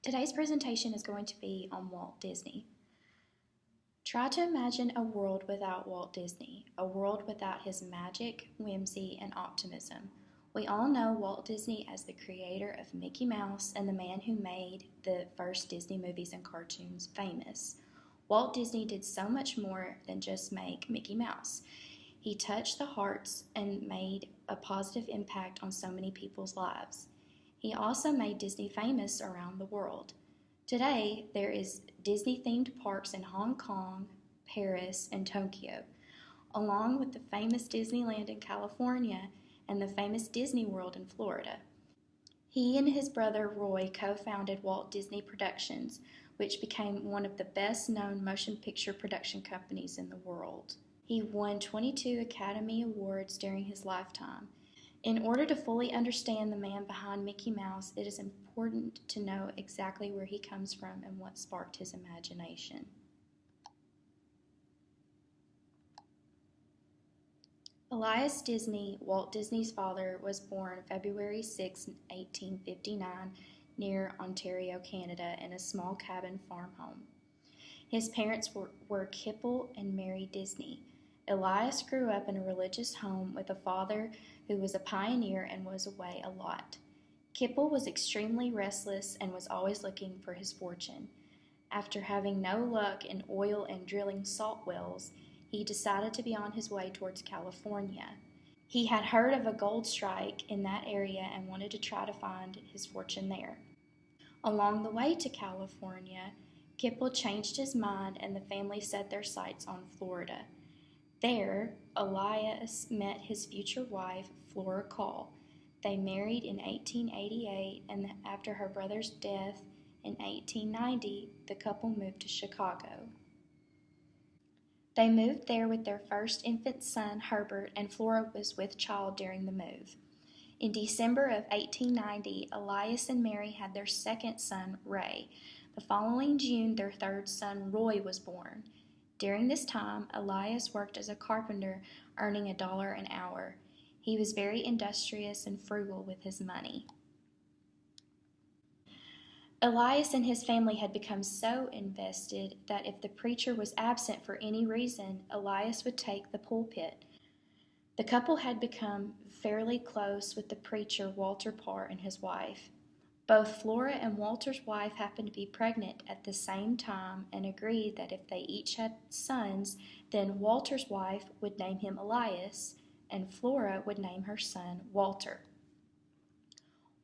Today's presentation is going to be on Walt Disney. Try to imagine a world without Walt Disney, a world without his magic, whimsy, and optimism. We all know Walt Disney as the creator of Mickey Mouse and the man who made the first Disney movies and cartoons famous. Walt Disney did so much more than just make Mickey Mouse. He touched the hearts and made a positive impact on so many people's lives. He also made Disney famous around the world. Today, there is Disney-themed parks in Hong Kong, Paris, and Tokyo, along with the famous Disneyland in California and the famous Disney World in Florida. He and his brother Roy co-founded Walt Disney Productions, which became one of the best-known motion picture production companies in the world. He won 22 Academy Awards during his lifetime. In order to fully understand the man behind Mickey Mouse, it is important to know exactly where he comes from and what sparked his imagination. Elias Disney, Walt Disney's father, was born February 6, 1859, near Ontario, Canada, in a small cabin farm home. His parents were Kipple and Mary Disney. Elias grew up in a religious home with a father who was a pioneer and was away a lot. Kipple was extremely restless and was always looking for his fortune. After having no luck in oil and drilling salt wells, he decided to be on his way towards California. He had heard of a gold strike in that area and wanted to try to find his fortune there. Along the way to California, Kipple changed his mind and the family set their sights on Florida. There, Elias met his future wife, Flora Call. They married in 1888, and after her brother's death in 1890, the couple moved to Chicago. They moved there with their first infant son, Herbert, and Flora was with child during the move. In December of 1890, Elias and Mary had their second son, Ray. The following June, their third son, Roy, was born. During this time, Elias worked as a carpenter, earning $1 an hour. He was very industrious and frugal with his money. Elias and his family had become so invested that if the preacher was absent for any reason, Elias would take the pulpit. The couple had become fairly close with the preacher Walter Parr and his wife. Both Flora and Walter's wife happened to be pregnant at the same time and agreed that if they each had sons, then Walter's wife would name him Elias and Flora would name her son Walter.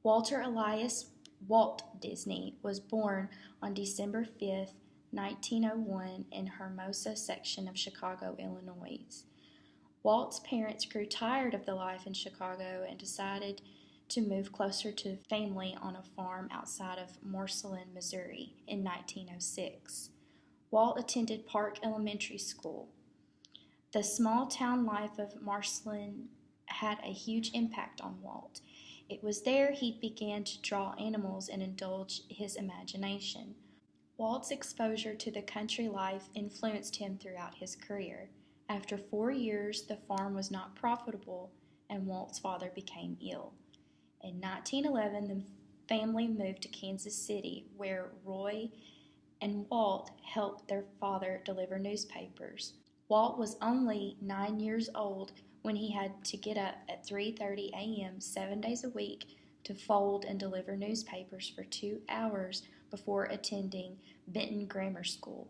Walter Elias Walt Disney was born on December 5, 1901 in Hermosa section of Chicago, Illinois. Walt's parents grew tired of the life in Chicago and decided to move closer to family on a farm outside of Marceline, Missouri in 1906. Walt attended Park Elementary School. The small town life of Marceline had a huge impact on Walt. It was there he began to draw animals and indulge his imagination. Walt's exposure to the country life influenced him throughout his career. After 4 years, the farm was not profitable and Walt's father became ill. In 1911, the family moved to Kansas City, where Roy and Walt helped their father deliver newspapers. Walt was only 9 years old when he had to get up at 3:30 a.m. 7 days a week to fold and deliver newspapers for 2 hours before attending Benton Grammar School.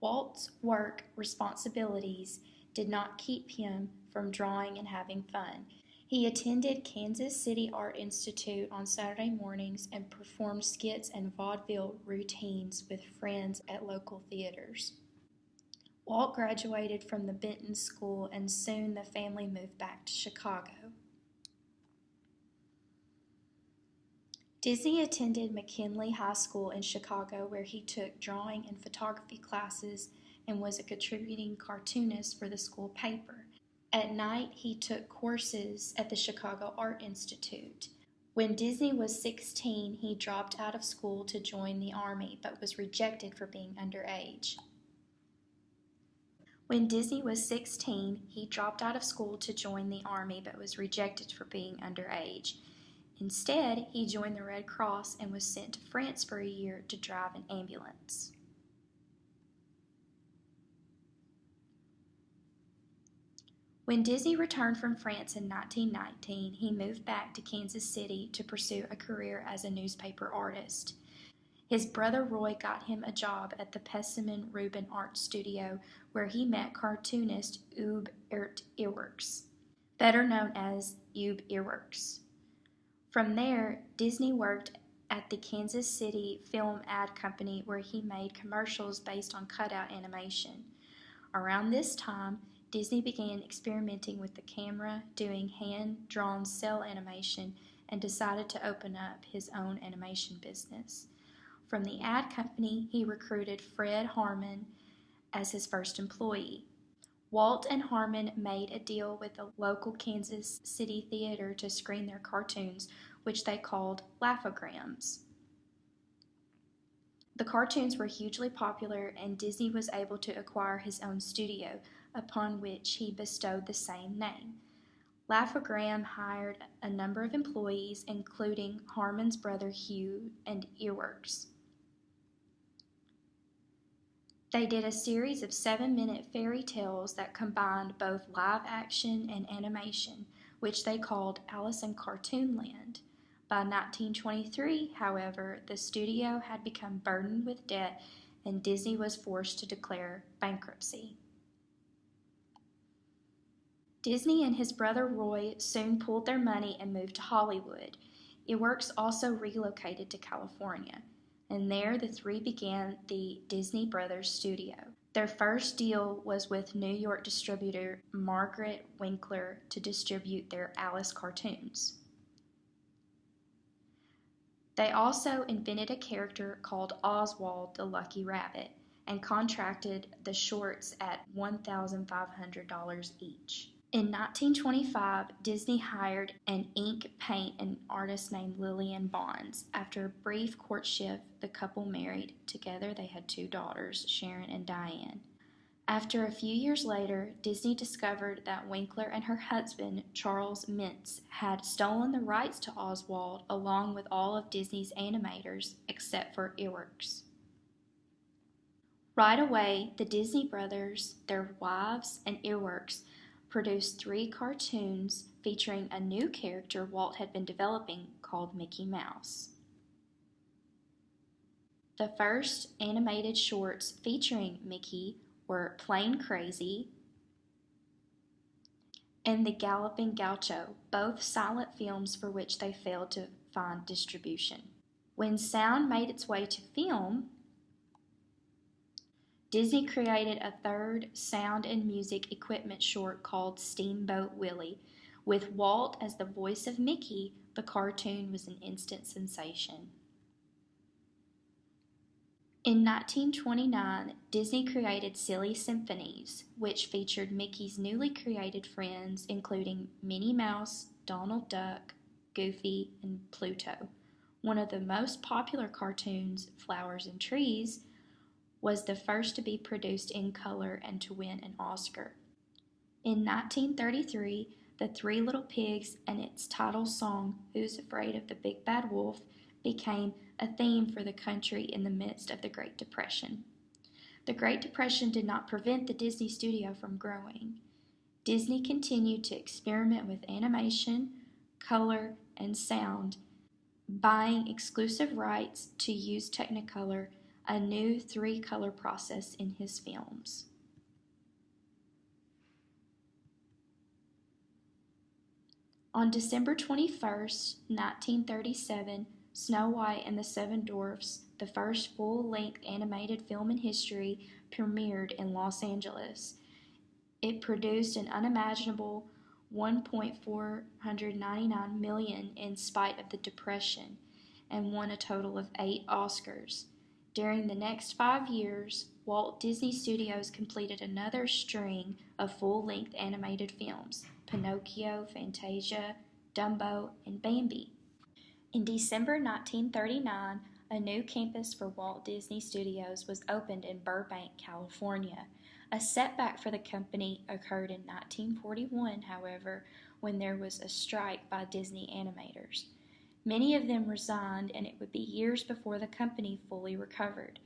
Walt's work responsibilities did not keep him from drawing and having fun. He attended Kansas City Art Institute on Saturday mornings and performed skits and vaudeville routines with friends at local theaters. Walt graduated from the Benton School and soon the family moved back to Chicago. Disney attended McKinley High School in Chicago where he took drawing and photography classes and was a contributing cartoonist for the school paper. At night, he took courses at the Chicago Art Institute. When Disney was 16, he dropped out of school to join the Army, but was rejected for being underage. When Disney was 16, he dropped out of school to join the Army, but was rejected for being underage. Instead, he joined the Red Cross and was sent to France for a year to drive an ambulance. When Disney returned from France in 1919, he moved back to Kansas City to pursue a career as a newspaper artist. His brother Roy got him a job at the Pesseman Rubin Art Studio, where he met cartoonist Ube Iwerks, better known as Ube Iwerks. From there, Disney worked at the Kansas City Film Ad Company, where he made commercials based on cutout animation. Around this time, Disney began experimenting with the camera, doing hand-drawn cell animation, and decided to open up his own animation business. From the ad company, he recruited Fred Harmon as his first employee. Walt and Harmon made a deal with a local Kansas City theater to screen their cartoons, which they called Laughograms. The cartoons were hugely popular, and Disney was able to acquire his own studio, upon which he bestowed the same name. Laughogram hired a number of employees, including Harmon's brother Hugh and Earworks. They did a series of 7-minute fairy tales that combined both live action and animation, which they called Alice in Cartoonland. By 1923, however, the studio had become burdened with debt, and Disney was forced to declare bankruptcy. Disney and his brother Roy soon pooled their money and moved to Hollywood. Iwerks also relocated to California, and there the three began the Disney Brothers Studio. Their first deal was with New York distributor Margaret Winkler to distribute their Alice cartoons. They also invented a character called Oswald the Lucky Rabbit and contracted the shorts at $1,500 each. In 1925, Disney hired an ink, paint, and artist named Lillian Bonds. After a brief courtship, the couple married. Together they had 2 daughters, Sharon and Diane. After a few years later, Disney discovered that Winkler and her husband, Charles Mintz, had stolen the rights to Oswald along with all of Disney's animators except for Iwerks. Right away, the Disney brothers, their wives, and Iwerks produced 3 cartoons featuring a new character Walt had been developing called Mickey Mouse. The first animated shorts featuring Mickey were Plain Crazy and The Galloping Gaucho, both silent films for which they failed to find distribution. When sound made its way to film, Disney created a third sound and music equipment short called Steamboat Willie. With Walt as the voice of Mickey, the cartoon was an instant sensation. In 1929, Disney created Silly Symphonies, which featured Mickey's newly created friends, including Minnie Mouse, Donald Duck, Goofy, and Pluto. One of the most popular cartoons, Flowers and Trees, was the first to be produced in color and to win an Oscar. In 1933, The Three Little Pigs and its title song, Who's Afraid of the Big Bad Wolf, became a theme for the country in the midst of the Great Depression. The Great Depression did not prevent the Disney studio from growing. Disney continued to experiment with animation, color, and sound, buying exclusive rights to use Technicolor, a new 3-color process in his films. On December 21st, 1937, Snow White and the Seven Dwarfs, the first full-length animated film in history, premiered in Los Angeles. It produced an unimaginable $1.499 million in spite of the Depression and won a total of 8 Oscars. During the next 5 years, Walt Disney Studios completed another string of full-length animated films, Pinocchio, Fantasia, Dumbo, and Bambi. In December 1939, a new campus for Walt Disney Studios was opened in Burbank, California. A setback for the company occurred in 1941, however, when there was a strike by Disney animators. Many of them resigned, and it would be years before the company fully recovered.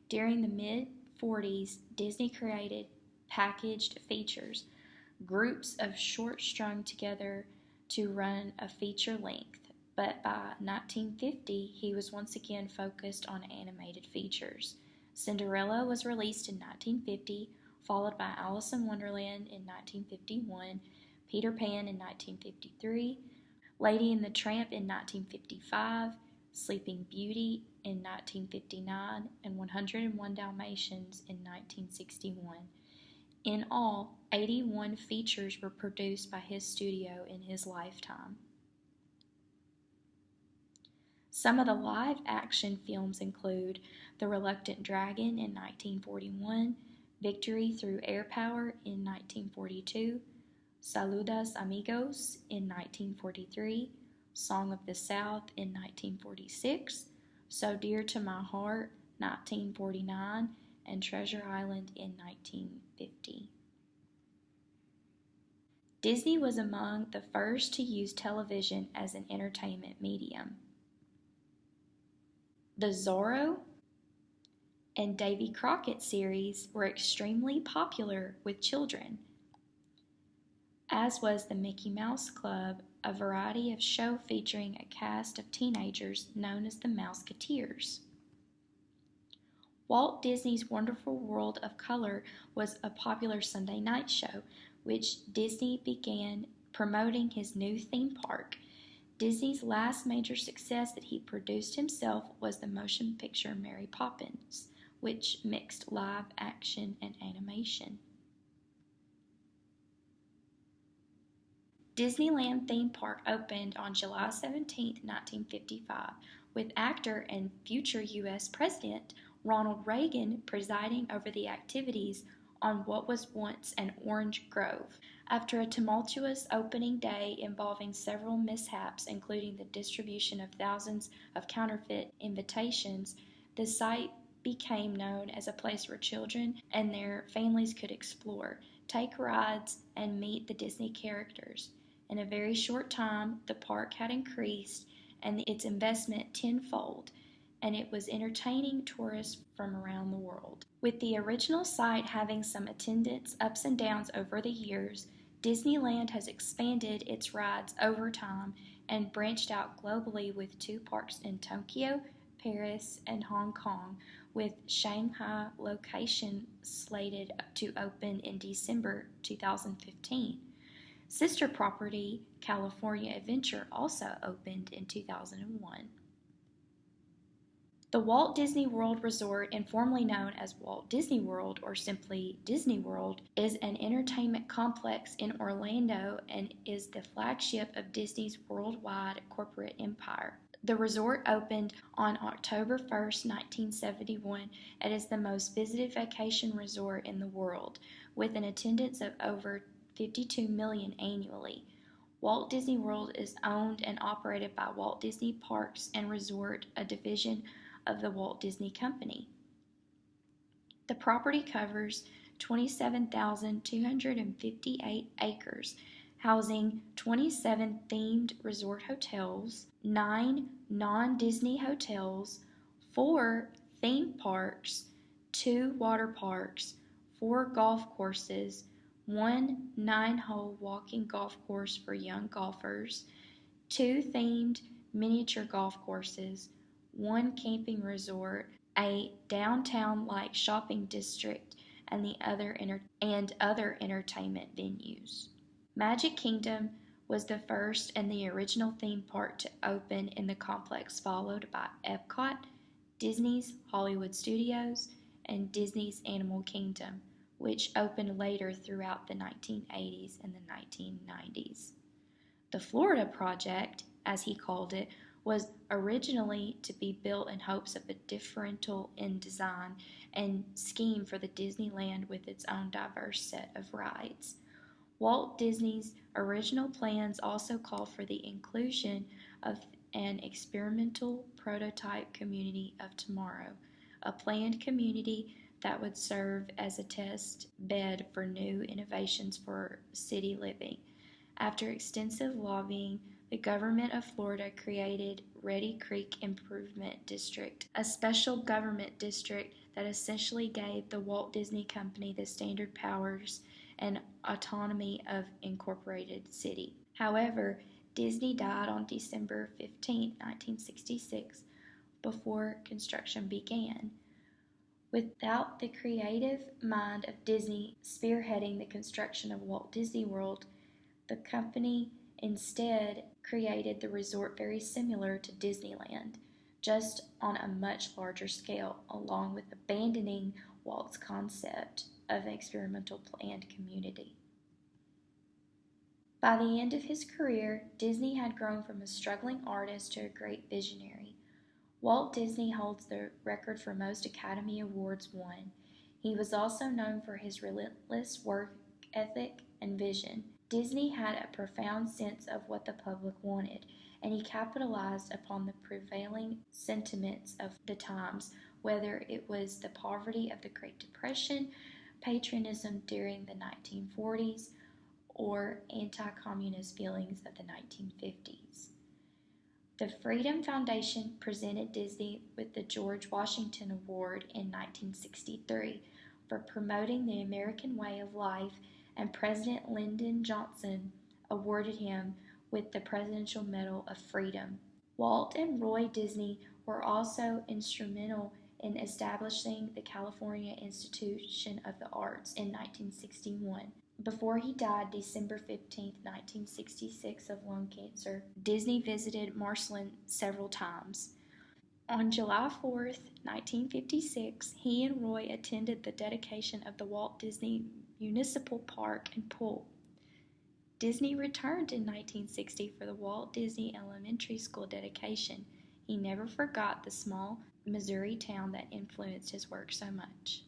During the mid-40s, Disney created packaged features, groups of shorts strung together to run a feature length, but by 1950 he was once again focused on animated features. Cinderella was released in 1950, followed by Alice in Wonderland in 1951, Peter Pan in 1953, Lady and the Tramp in 1955, Sleeping Beauty in 1959, and 101 Dalmatians in 1961. In all, 81 features were produced by his studio in his lifetime. Some of the live-action films include The Reluctant Dragon in 1941, Victory Through Air Power in 1942, Saludos Amigos in 1943, Song of the South in 1946, So Dear to My Heart 1949, and Treasure Island in 1950. Disney was among the first to use television as an entertainment medium. The Zorro and Davy Crockett series were extremely popular with children, as was the Mickey Mouse Club, a variety of show featuring a cast of teenagers known as the Mouseketeers. Walt Disney's Wonderful World of Color was a popular Sunday night show, which Disney began promoting his new theme park. Disney's last major success that he produced himself was the motion picture Mary Poppins, which mixed live action and animation. Disneyland theme park opened on July 17, 1955, with actor and future U.S. President Ronald Reagan presiding over the activities on what was once an orange grove. After a tumultuous opening day involving several mishaps, including the distribution of thousands of counterfeit invitations, the site became known as a place where children and their families could explore, take rides, and meet the Disney characters. In a very short time, the park had increased and its investment tenfold, and it was entertaining tourists from around the world. With the original site having some attendance ups and downs over the years, Disneyland has expanded its rides over time and branched out globally with 2 parks in Tokyo, Paris, and Hong Kong, with Shanghai location slated to open in December 2015. Sister property California Adventure also opened in 2001. The Walt Disney World Resort, informally known as Walt Disney World or simply Disney World, is an entertainment complex in Orlando and is the flagship of Disney's worldwide corporate empire. The resort opened on October 1, 1971, and is the most visited vacation resort in the world, with an attendance of over 52 million annually. Walt Disney World is owned and operated by Walt Disney Parks and Resort, a division of the Walt Disney Company. The property covers 27,258 acres, housing 27 themed resort hotels, 9 non-Disney hotels, 4 theme parks, 2 water parks, 4 golf courses, 1 9-hole walking golf course for young golfers, 2 themed miniature golf courses, 1 camping resort, a downtown-like shopping district, and other entertainment venues. Magic Kingdom was the first and the original theme park to open in the complex, followed by Epcot, Disney's Hollywood Studios, and Disney's Animal Kingdom, which opened later throughout the 1980s and the 1990s. The Florida Project, as he called it, was originally to be built in hopes of a differential in design and scheme for the Disneyland with its own diverse set of rides. Walt Disney's original plans also called for the inclusion of an experimental prototype community of tomorrow, a planned community that would serve as a test bed for new innovations for city living. After extensive lobbying, the government of Florida created Reedy Creek Improvement District, a special government district that essentially gave the Walt Disney Company the standard powers and autonomy of incorporated city. However, Disney died on December 15, 1966, before construction began. Without the creative mind of Disney spearheading the construction of Walt Disney World, the company instead created the resort very similar to Disneyland, just on a much larger scale, along with abandoning Walt's concept of an experimental planned community. By the end of his career, Disney had grown from a struggling artist to a great visionary. Walt Disney holds the record for most Academy Awards won. He was also known for his relentless work ethic and vision. Disney had a profound sense of what the public wanted, and he capitalized upon the prevailing sentiments of the times, whether it was the poverty of the Great Depression, patriotism during the 1940s, or anti-communist feelings of the 1950s. The Freedom Foundation presented Disney with the George Washington Award in 1963 for promoting the American way of life, and President Lyndon Johnson awarded him with the Presidential Medal of Freedom. Walt and Roy Disney were also instrumental in establishing the California Institution of the Arts in 1961. Before he died December 15, 1966, of lung cancer, Disney visited Marceline several times. On July 4, 1956, he and Roy attended the dedication of the Walt Disney Municipal Park and Pool. Disney returned in 1960 for the Walt Disney Elementary School dedication. He never forgot the small Missouri town that influenced his work so much.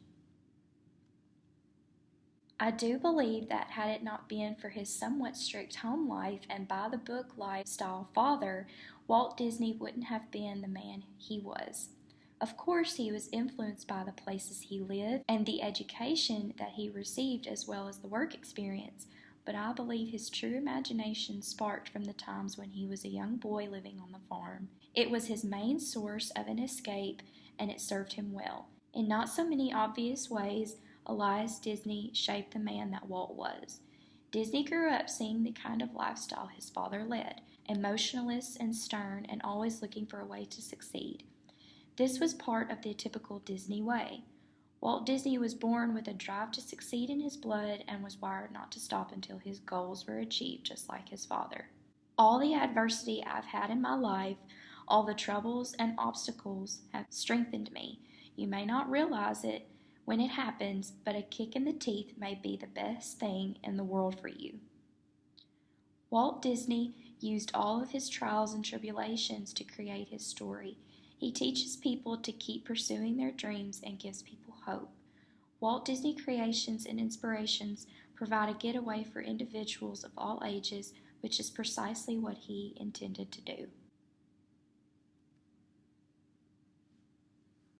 I do believe that had it not been for his somewhat strict home life and by-the-book lifestyle father, Walt Disney wouldn't have been the man he was. Of course, he was influenced by the places he lived and the education that he received as well as the work experience, but I believe his true imagination sparked from the times when he was a young boy living on the farm. It was his main source of an escape, and it served him well. In not so many obvious ways, Elias Disney shaped the man that Walt was. Disney grew up seeing the kind of lifestyle his father led, emotionless and stern and always looking for a way to succeed. This was part of the typical Disney way. Walt Disney was born with a drive to succeed in his blood and was wired not to stop until his goals were achieved, just like his father. All the adversity I've had in my life, all the troubles and obstacles have strengthened me. You may not realize it when it happens, but a kick in the teeth may be the best thing in the world for you. Walt Disney used all of his trials and tribulations to create his story. He teaches people to keep pursuing their dreams and gives people hope. Walt Disney creations and inspirations provide a getaway for individuals of all ages, which is precisely what he intended to do.